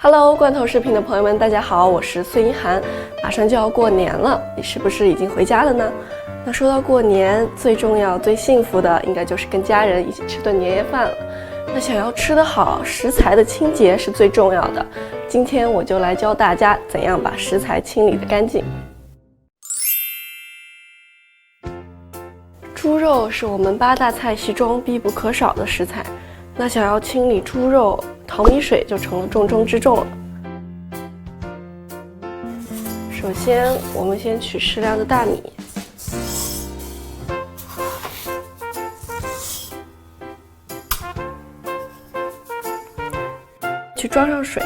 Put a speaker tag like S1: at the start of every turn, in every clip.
S1: Hello， 罐头视频的朋友们，大家好，我是孙一涵。马上就要过年了，你是不是已经回家了呢？那说到过年，最重要、最幸福的，应该就是跟家人一起吃顿年夜饭了。那想要吃得好，食材的清洁是最重要的。今天我就来教大家怎样把食材清理得干净。猪肉是我们8大菜系中必不可少的食材，那想要清理猪肉，淘米水就成了重中之重了。首先，我们先取适量的大米，去装上水，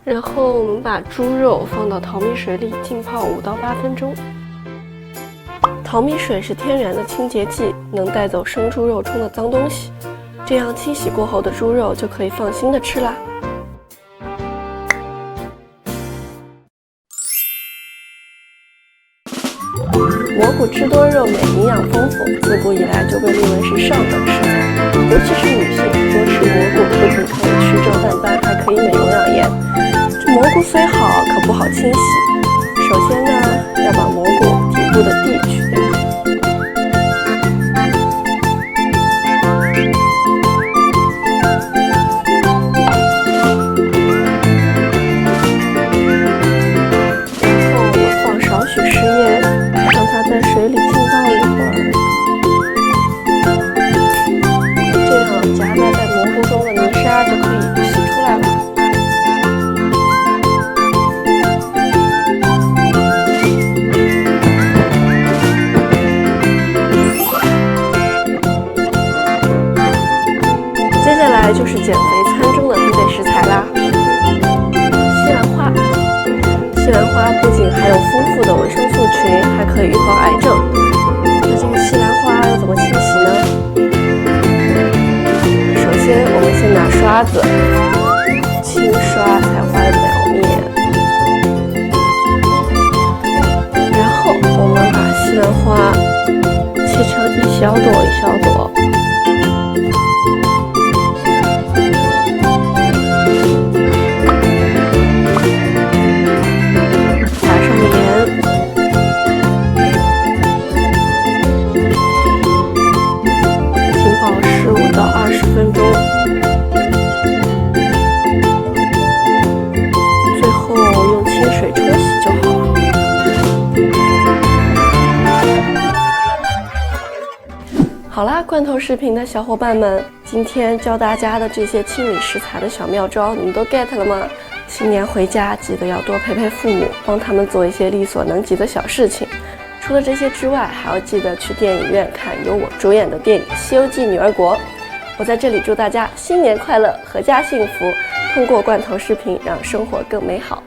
S1: 然后我们把猪肉放到淘米水里浸泡5到8分钟。淘米水是天然的清洁剂，能带走生猪肉中的脏东西，这样清洗过后的猪肉就可以放心的吃啦。蘑菇汁多肉美，营养丰富，自古以来就被列为是上等食材，尤其是女性多吃蘑菇，不仅可以去皱淡斑，还可以美容养颜。这蘑菇虽好，可不好清洗。首先呢，要把蘑菇底部的蒂去掉。然后我们放少许食盐，让它在水里浸泡一会儿。这样夹杂在蘑菇中的泥沙就可以洗出来了。接下来就是减肥餐中的必备食材啦，西兰花。西兰花不仅含有丰富的维生素群，还可以预防癌症。那这个西兰花要怎么清洗呢？首先，我们先拿刷子轻刷菜花的表面，然后我们把西兰花切成一小朵一小朵。15到20分钟，最后用清水冲洗就好了。好啦，罐头视频的小伙伴们，今天教大家的这些清理食材的小妙招，你们都 get 了吗？新年回家记得要多陪陪父母，帮他们做一些力所能及的小事情。除了这些之外，还要记得去电影院看由我主演的电影《西游记女儿国》。我在这里祝大家新年快乐，阖家幸福，通过罐头视频让生活更美好。